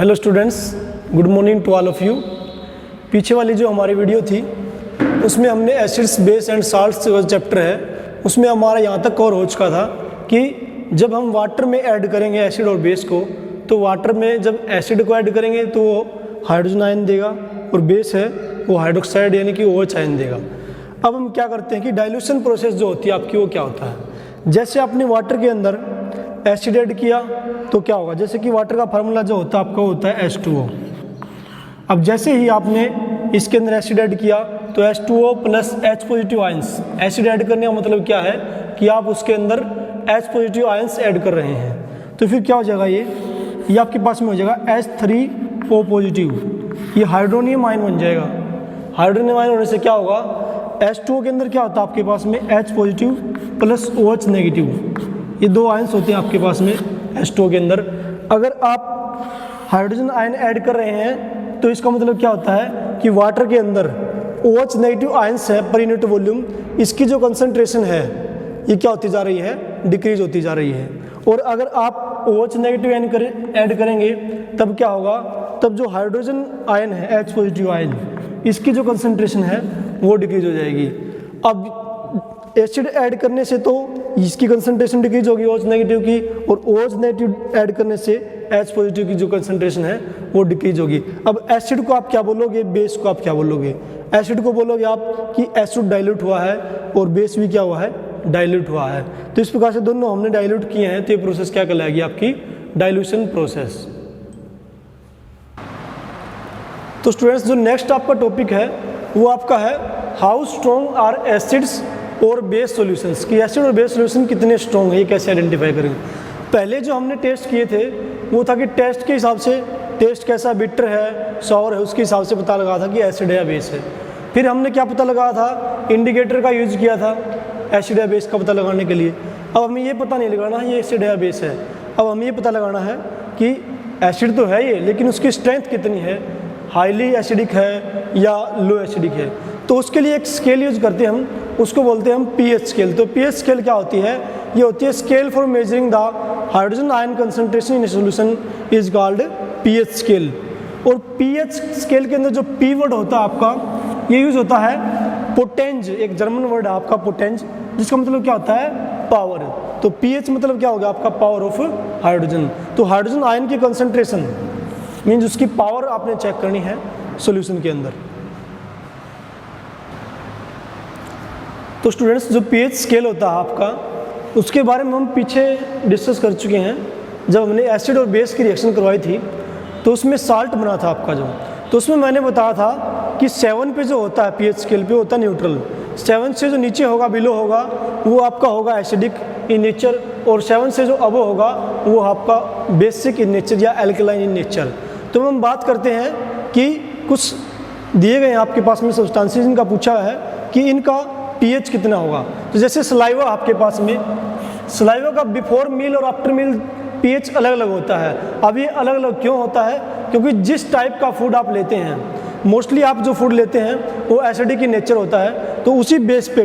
Hello students, good morning to all of you. पीछे वाली जो हमारी वीडियो थी उसमें हमने एसिड्स बेस एंड साल्ट्स जो चैप्टर है उसमें हमारा यहाँ तक कवर हो चुका था कि जब हम वाटर में ऐड करेंगे एसिड और बेस को, तो वाटर में जब एसिड को ऐड करेंगे तो वो हाइड्रोजन आयन देगा और बेस है वो हाइड्रोक्साइड यानी कि OH आयन देगा। अब हम क्या करते हैं कि डाइल्यूशन प्रोसेस जो होती है आपकी वो क्या होता है। जैसे आपने वाटर के अंदर एसिड ऐड किया तो क्या होगा, जैसे कि वाटर का फार्मूला जो होता है आपका होता है H2O। अब जैसे ही आपने इसके अंदर एसिड ऐड किया तो H2O plus H positive ions, acid add करने का मतलब क्या है कि आप उसके अंदर H पॉजिटिव आयंस ऐड कर रहे हैं। तो फिर क्या हो जाएगा, ये आपके पास में हो जाएगा H3O पॉजिटिव, ये हाइड्रोनियम आयन बन जाएगा। हाइड्रोनियम आयन होने से क्या होगा, H2O के अंदर क्या होता है आपके पास में H positive plus OH negative, ये दो आयंस होते हैं आपके पास में H2O के अंदर। अगर आप हाइड्रोजन आयन ऐड कर रहे हैं तो इसका मतलब क्या होता है कि वाटर के अंदर OH नेगेटिव आयंस है पर यूनिट वॉल्यूम, इसकी जो कंसंट्रेशन है ये क्या होती जा रही है, डिक्रीज होती जा रही है। और अगर आप OH नेगेटिव आयन ऐड करेंगे तब क्या होगा, तब जो हाइड्रोजन आयन है H पॉजिटिव आयन, इसकी जो कंसंट्रेशन है वो डिक्रीज हो जाएगी। अब एसिड ऐड करने से तो इसकी कंसंट्रेशन डिक्रीज होगी OH नेगेटिव की, और OH नेगेटिव ऐड करने से H पॉजिटिव की जो कंसंट्रेशन है वो डिक्रीज होगी। अब एसिड को आप क्या बोलोगे, बेस को आप क्या बोलोगे। एसिड को बोलोगे आप कि एसिड डाइल्यूट हुआ है और बेस भी क्या हुआ है, डाइल्यूट हुआ है। तो इस प्रकार से दोनों हमने डाइल्यूट किए हैं तो ये प्रोसेस क्या कहलाएगी, आपकी डाइल्यूशन प्रोसेस। तो स्टूडेंट्स जो नेक्स्ट आपका टॉपिक है वो आपका है हाउ स्ट्रॉन्ग आर एसिड्स और बेस सॉल्यूशंस, कि एसिड और बेस सॉल्यूशन कितने स्ट्रॉन्ग है, ये कैसे आइडेंटिफाई करेंगे। पहले जो हमने टेस्ट किए थे वो था कि टेस्ट के हिसाब से, टेस्ट कैसा बिटर है सॉर है उसके हिसाब से पता लगा था कि एसिड है या बेस है। फिर हमने क्या पता लगाया था, इंडिकेटर का यूज किया था एसिड या बेस का पता लगाने के लिए। अब हमें ये पता नहीं लगाना है ये एसिड है या बेस है, अब हमें ये पता लगाना है कि एसिड तो है ये, लेकिन उसकी स्ट्रेंथ कितनी है, हाईली एसिडिक है या लो एसिडिक है। तो उसके लिए एक स्केल यूज करते हैं हम, उसको बोलते हैं हम pH स्केल। तो pH स्केल क्या होती है, ये होती है scale for measuring the hydrogen ion concentration in solution is called pH scale. और pH स्केल के अंदर जो P वर्ड होता है आपका, ये यूज होता है पोटेंज, एक जर्मन वर्ड है आपका पोटेंज, जिसका मतलब क्या होता है, पावर। तो pH मतलब क्या होगा आपका, पावर ऑफ हाइड्रोजन। तो हाइड्रोजन आयन की कंसंट्रेशन मीन्स उसकी पावर आपने चेक करनी है सॉल्यूशन के अंदर। तो स्टूडेंट्स जो pH स्केल होता है आपका, उसके बारे में हम पीछे डिस्कस कर चुके हैं। जब हमने एसिड और बेस की रिएक्शन करवाई थी तो उसमें साल्ट बना था आपका जो, तो उसमें मैंने बताया था कि 7 पे जो होता है pH स्केल पे होता है न्यूट्रल, 7 से जो नीचे होगा, बिलो होगा, वो आपका होगा एसिडिक इन नेचर, और 7 से जो अबव होगा वो आपका बेसिक इन नेचर या एल्कलाइन इन नेचर। तो हम बात करते हैं कि कुछ दिए गए हैं आपके पास में सब्सटेंसेस, इनका पूछा है कि इनका pH कितना होगा। तो जैसे सलाइवा आपके पास में, सलाइवा का बिफोर मील और आफ्टर मील pH अलग अलग होता है। अब ये अलग अलग क्यों होता है, क्योंकि जिस टाइप का फूड आप लेते हैं, मोस्टली आप जो फूड लेते हैं वो एसिडिक इन नेचर होता है, तो उसी बेस पे,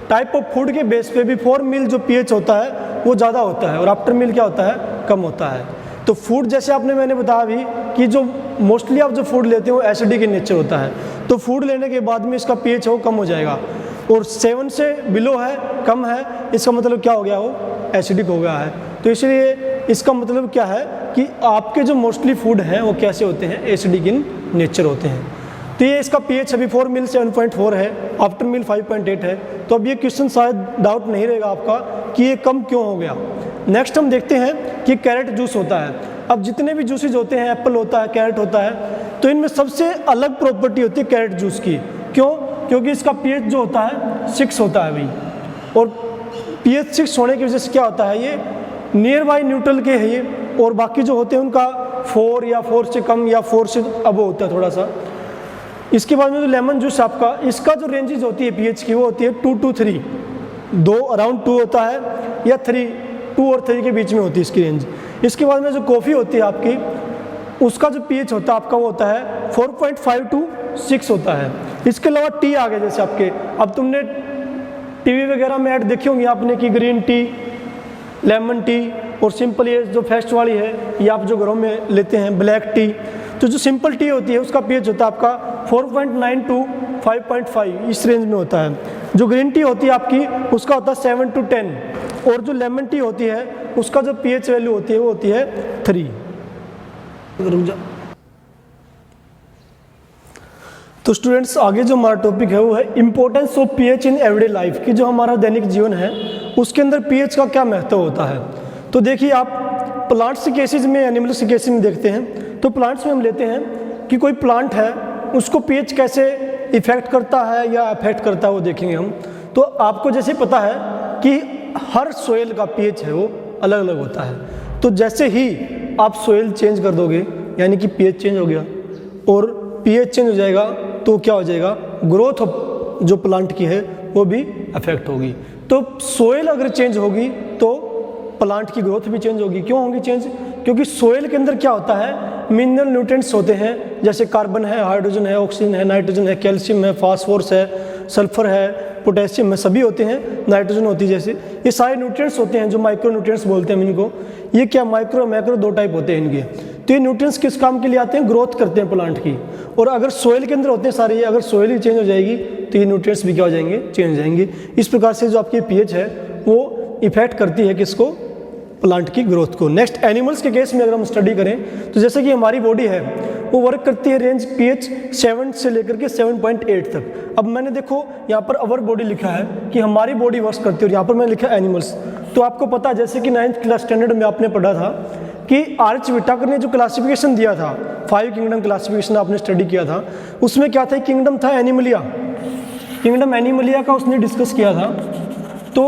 टाइप ऑफ फूड के बेस पे बिफोर मील जो pH होता है वो ज़्यादा होता है और आफ्टर मील क्या होता है, कम होता है। तो फूड जैसे आपने मैंने बताया अभी कि जो मोस्टली आप जो फूड लेते हैं वो एसिडिक इन नेचर होता है, तो फूड लेने के बाद में इसका pH वो कम हो जाएगा, और 7 से बिलो है, कम है, इसका मतलब क्या हो गया, वो एसिडिक हो गया है। तो इसलिए इसका मतलब क्या है कि आपके जो मोस्टली फूड हैं वो कैसे होते हैं, एसिडिक इन नेचर होते हैं। तो ये इसका pH अभी 4 मील 7.4 है, आफ्टर मील 5.8 है। तो अब ये क्वेश्चन शायद डाउट नहीं रहेगा आपका कि ये कम क्यों हो गया। नेक्स्ट हम देखते हैं कि कैरेट जूस होता है। अब जितने भी जूसेज होते हैं, एप्पल होता है, कैरेट होता है, तो इनमें सबसे अलग प्रॉपर्टी होती है कैरेट जूस की। क्यों, क्योंकि इसका pH जो होता है 6 होता है भाई, और pH 6 होने की वजह से क्या होता है, ये नियर बाई न्यूट्रल के है ये, और बाकी जो होते हैं उनका 4 या 4 से कम या 4 से अब होता है थोड़ा सा। इसके बाद में जो लेमन जूस आपका, इसका जो रेंजेज होती है pH की वो होती है 2 to 3, 2 अराउंड 2 होता है या 2 और 3 के बीच में होती है इसकी रेंज। इसके बाद में जो कॉफ़ी होती है आपकी, उसका जो pH होता है आपका वो होता है 4.5 to 6 होता है। इसके अलावा टी आ गए, जैसे आपके, अब तुमने टीवी वगैरह में ऐड देखी होंगी आपने कि ग्रीन टी, लेमन टी, और सिंपल ये जो फेस्ट वाली है ये आप जो घरों में लेते हैं ब्लैक टी, तो जो सिंपल टी होती है उसका पीएच होता है आपका 4.9 टू 5.5 इस रेंज में होता है। जो ग्रीन टी होती है आपकी उसका होता है 7 टू 10 और जो लेमन टी होती है उसका जो पीएच वैल्यू होती है वो होती है 3। तो स्टूडेंट्स आगे जो हमारा टॉपिक है वो है importance of pH in everyday life कि जो हमारा दैनिक जीवन है उसके अंदर पीएच का क्या महत्व होता है। तो देखिए आप प्लांट्स के केसेस में एनिमल्स के केसेस में देखते हैं, तो प्लांट्स में हम लेते हैं कि कोई प्लांट है उसको पीएच कैसे इफेक्ट करता है या अफेक्ट करता है वो देखेंगे हम। तो आपको जैसे पता है कि हर सोइल का पीएच है वो अलग अलग होता है, तो जैसे ही आप सोइल चेंज कर दोगे यानी कि पीएच चेंज हो गया और पीएच चेंज हो जाएगा तो क्या हो जाएगा, ग्रोथ जो प्लांट की है वो भी अफेक्ट होगी। तो सोइल अगर चेंज होगी तो प्लांट की ग्रोथ भी चेंज होगी। क्यों होगी चेंज? क्योंकि सोइल के अंदर क्या होता है, मिनरल न्यूट्रिएंट्स होते हैं, जैसे कार्बन है, हाइड्रोजन है, ऑक्सीजन है, नाइट्रोजन है, कैल्शियम है, फास्फोरस है, सल्फर है, पोटेशियम है, सभी होते हैं, नाइट्रोजन होती है, जैसे ये सारे न्यूट्रिएंट्स होते हैं जो माइक्रो न्यूट्रिएंट्स बोलते हैं इनको। ये क्या माइक्रो मैक्रो दो टाइप होते हैं इनके। तो ये न्यूट्रिएंट्स किस काम के लिए आते हैं, ग्रोथ करते हैं प्लांट की। और अगर सोइल के अंदर होते हैं सारे, अगर सोइल ही चेंज हो जाएगी तो ये न्यूट्रिएंट्स भी क्या हो जाएंगे, चेंज हो जाएंगे। इस प्रकार से जो आपकी पीएच है वो इफेक्ट करती है किसको, प्लांट की ग्रोथ को। नेक्स्ट एनिमल्स के केस में अगर हम स्टडी करें तो जैसे कि हमारी बॉडी है वो वर्क करती है रेंज पीएच 7 से लेकर के 7.8 तक। अब मैंने देखो यहाँ पर अवर बॉडी लिखा है कि हमारी बॉडी वर्क करती है और यहाँ पर मैंने लिखा एनिमल्स। तो आपको पता है जैसे कि 9th क्लास स्टैंडर्ड में आपने पढ़ा था कि आर्च विटाकर ने जो क्लासिफिकेशन दिया था, 5 किंगडम क्लासिफिकेशन आपने स्टडी किया था, उसमें क्या था, किंगडम था एनिमलिया, किंगडम एनिमलिया का उसने डिस्कस किया था। तो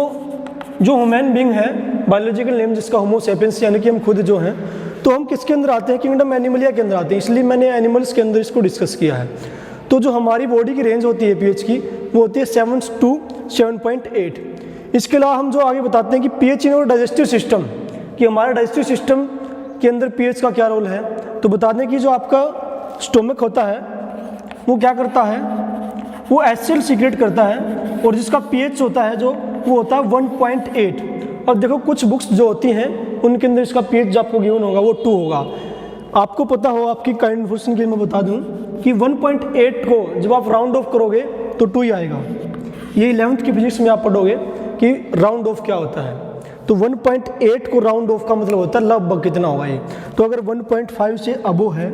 जो ह्यूमन बीइंग है, बायोलॉजिकल नेम जिसका होमो सेपियंस यानी कि हम खुद जो हैं, तो हम किसके अंदर आते हैं, किंगडम एनिमलिया के अंदर आते हैं, इसलिए मैंने एनिमल्स के अंदर इसको डिस्कस किया है। तो जो हमारी बॉडी की रेंज होती है पीएच की वो होती है 7 टू 7.8। इसके अलावा हम जो आगे बताते हैं कि पीएच इन और डाइजेस्टिव सिस्टम, कि हमारा डाइजेस्टिव सिस्टम के अंदर पीएच का क्या रोल है। तो बता दें कि जो आपका स्टोमक होता है वो क्या करता है, वो एसिड सीक्रेट करता है और जिसका पीएच होता है जो वो होता है 1.8। और देखो कुछ बुक्स जो होती हैं उनके अंदर इसका पीएच जो आपको गिवन होगा वो 2 होगा। आपको पता हो, आपकी काइंड इन्फॉर्मेशन के लिए मैं बता दूं कि 1.8 को जब आप राउंड ऑफ करोगे तो 2 ही आएगा। ये 11th की फिजिक्स में आप पढ़ोगे कि राउंड ऑफ क्या होता है। तो 1.8 को राउंड ऑफ का मतलब होता है लगभग कितना होगा ये। तो अगर 1.5 से अबो है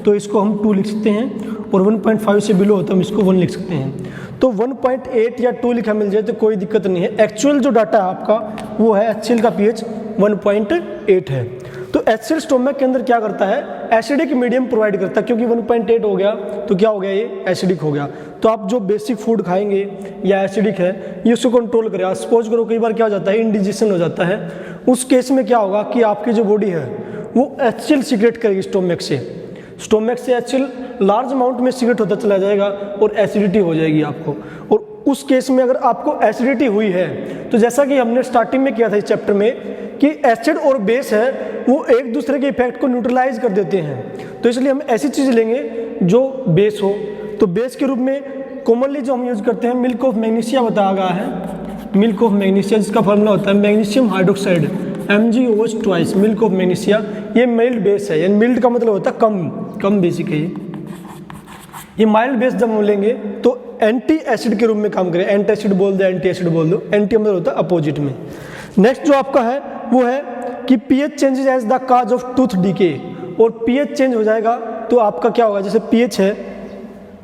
तो इसको हम 2 लिख सकते हैं और 1.5 से बिलो होता है हम इसको 1 लिख सकते हैं। तो 1.8 या 2 लिखा मिल जाए तो कोई दिक्कत नहीं है। एक्चुअल जो डाटा है आपका वो है HCl का पीएच 1.8 है। तो HCl स्टोमक के अंदर क्या करता है, एसिडिक मीडियम प्रोवाइड करता है, क्योंकि 1.8 हो गया तो क्या हो गया, ये एसिडिक हो गया। तो आप जो बेसिक फूड खाएंगे या एसिडिक है ये उसको कंट्रोल करेगा। सपोज करो कई बार क्या हो जाता है, इंडिजेशन हो जाता है, उस केस में क्या होगा कि आपकी जो बॉडी है वो HCl सीक्रेट करेगी स्टोमक से। स्टोमक से HCl लार्ज अमाउंट में सीक्रेट होता चला जाएगा और एसिडिटी हो जाएगी आपको। और उस केस में अगर आपको एसिडिटी हुई है तो जैसा कि हमने स्टार्टिंग में किया था इस चैप्टर में कि एसिड और बेस है वो एक दूसरे के इफेक्ट को न्यूट्रलाइज कर देते हैं। तो इसलिए हम ऐसी चीज़ लेंगे जो बेस हो। तो बेस के रूप में कॉमनली जो हम यूज़ करते हैं मिल्क ऑफ मैग्नीशिया बताया गया है, मिल्क ऑफ मैग्नीशिया जिसका फॉर्मूला होता है magnesium hydroxide MgOH twice, milk of magnesia. ये माइल्ड बेस है, यानी मिल्ड का मतलब होता है कम बेसिक है ये माइल्ड बेस जब हम लेंगे तो एंटी एसिड के रूप में काम करें। एंटी एसिड बोल दो, एंटी एसिड बोल दो, एंटी मतलब होता है अपोजिट में। नेक्स्ट जो आपका है वो है कि pH changes as the cause of tooth decay. और पीएच चेंज हो जाएगा तो आपका क्या होगा, जैसे पीएच है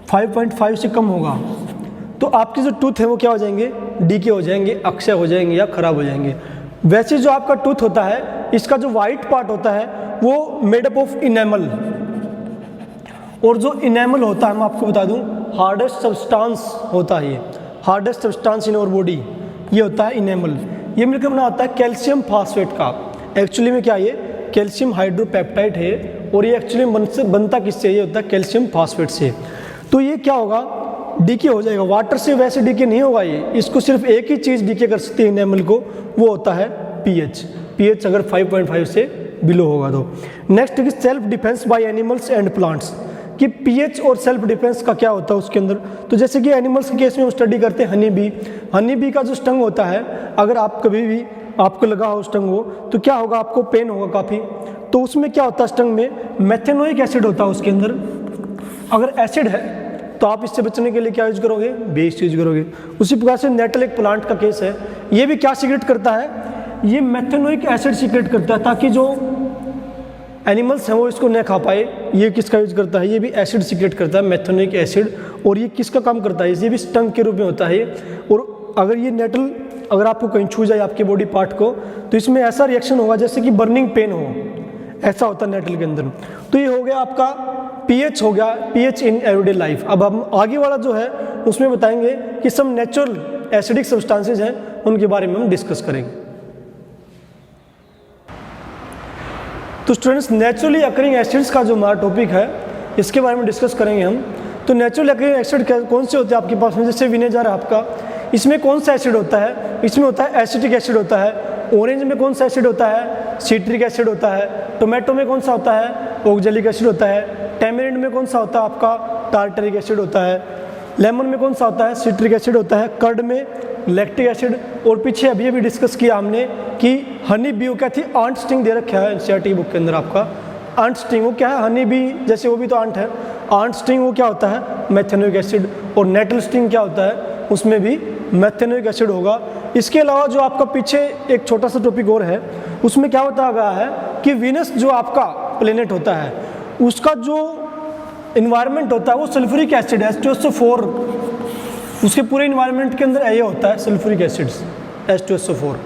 5.5 से कम होगा तो आपकी जो टूथ है वो क्या हो जाएंगे, डीके हो जाएंगे, अक्षय हो जाएंगे या खराब हो जाएंगे। वैसे जो आपका टूथ होता है इसका जो वाइट पार्ट होता है वो मेडअप ऑफ इनेमल, और जो इनेमल होता है मैं आपको बता दूं हार्डेस्ट सब्सटेंस होता है, ये hardest substance in our body ये होता है इनेमल। ये मिलकर बना होता है कैल्शियम फास्फेट का। एक्चुअली में क्या ये कैल्शियम हाइड्रोपेप्टाइड है और ये एक्चुअली बनता किससे, ये होता है कैल्शियम फास्फेट से। तो ये क्या होगा, डीके हो जाएगा। वाटर से वैसे डीके नहीं होगा ये, इसको सिर्फ एक ही चीज़ डीके कर सकती है इनेमल को, वो होता है पीएच। पीएच अगर 5.5 से बिलो होगा तो। नेक्स्ट कि self defence by animals and plants, कि पीएच और सेल्फ डिफेंस का क्या होता है उसके अंदर। तो जैसे कि एनिमल्स के केस में हम स्टडी करते हैं हनी बी का जो स्टंग होता है, अगर आप कभी भी आपको लगा हो स्टंग हो तो क्या होगा, आपको पेन होगा काफ़ी। तो उसमें क्या होता है, स्टंग में मेथेनोइक एसिड होता है उसके अंदर। अगर एसिड है तो आप इससे बचने के लिए क्या यूज करोगे, बेस यूज करोगे। उसी प्रकार से नेटल एक प्लांट का केस है, ये भी क्या सीक्रेट करता है, ये मेथेनोइक एसिड सीक्रेट करता है ताकि जो एनिमल्स हैं वो इसको न खा पाए। ये किसका यूज करता है, ये भी एसिड सीक्रेट करता है, मेथेनोइक एसिड। और ये किसका काम करता है, ये भी स्टंग के रूप में होता है। और अगर ये नेटल अगर आपको कहीं छू जाए आपके बॉडी पार्ट को तो इसमें ऐसा रिएक्शन होगा जैसे कि बर्निंग पेन हो, ऐसा होता है नेटल के अंदर। तो ये हो गया आपका पीएच, हो गया पीएच इन एवरीडे लाइफ। अब हम आगे वाला जो है उसमें बताएंगे कि सम नेचुरल एसिडिक सब्सटेंसेज हैं, उनके बारे में हम डिस्कस करेंगे। तो स्टूडेंट्स, नेचुरली अकरिंग एसिड्स का जो हमारा टॉपिक है इसके बारे में डिस्कस करेंगे हम। तो नेचुरली अकरिंग एसिड कौन से होते हैं आपके पास में, जैसे विनेगर है आपका, इसमें कौन सा एसिड होता है, इसमें होता है एसिटिक एसिड होता है। ऑरेंज में कौन सा एसिड होता है, सिट्रिक एसिड होता है। टोमेटो में कौन सा होता है, ऑक्जेलिक एसिड होता है। टैमरिंड में कौन सा होता है आपका, टार्टरिक एसिड होता है। लेमन में कौन सा होता है, सिट्रिक एसिड होता है। कर्ड में लैक्टिक एसिड। और पीछे अभी अभी डिस्कस किया हमने कि हनी बी, क्या थी, आंट स्टिंग दे रखा है एनसीईआरटी बुक के अंदर आपका। आंट स्टिंग वो क्या है, हनी बी जैसे वो भी तो आंट है, आंट स्टिंग वो क्या होता है, मेथेनोइक एसिड। और नेटल स्टिंग क्या होता है, उसमें भी मेथेनोइक एसिड होगा। इसके अलावा जो आपका पीछे एक छोटा सा टॉपिक और है, उसमें क्या बताया गया है कि वीनस जो आपका प्लेनेट होता है उसका जो इन्वायरमेंट होता है वो सल्फ्यूरिक एसिड है, H2SO4। उसके पूरे इन्वायरमेंट के अंदर ये होता है सल्फ्यूरिक एसिड्स, H2SO4।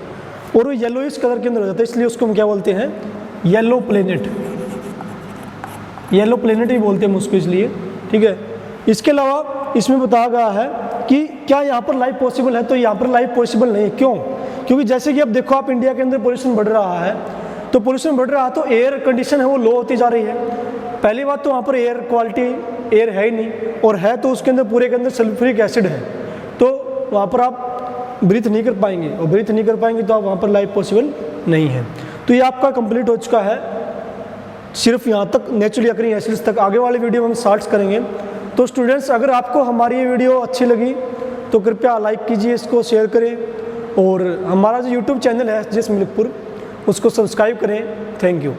और वो येलोइश कलर के अंदर हो जाता है, इसलिए उसको हम क्या बोलते हैं, येलो प्लेनेट। येलो प्लेनेट ही बोलते हैं उसको इसलिए, ठीक है। इसके अलावा इसमें बताया गया है कि क्या यहाँ पर लाइफ पॉसिबल है, तो यहाँ पर लाइफ पॉसिबल नहीं है। क्यों? क्योंकि जैसे कि अब देखो आप इंडिया के अंदर पोल्यूशन बढ़ रहा है, तो पोल्यूशन बढ़ रहा है तो एयर कंडीशन है वो लो होती जा रही है। पहली बात तो वहाँ पर एयर क्वालिटी एयर है ही नहीं, और है तो उसके अंदर पूरे के अंदर सल्फ्यूरिक एसिड है, तो वहाँ पर आप ब्रीथ नहीं कर पाएंगे, और ब्रीथ नहीं कर पाएंगे तो आप वहाँ पर लाइफ पॉसिबल नहीं है। तो ये आपका कंप्लीट हो चुका है, सिर्फ यहाँ तक नेचुरली अकरिंग एसिड्स तक। आगे वाले वीडियो में हम स्टार्ट करेंगे। तो स्टूडेंट्स, अगर आपको हमारी ये वीडियो अच्छी लगी तो कृपया लाइक कीजिए, इसको शेयर करें, और हमारा जो यूट्यूब चैनल है SGS मलिकपुर उसको सब्सक्राइब करें। Thank you.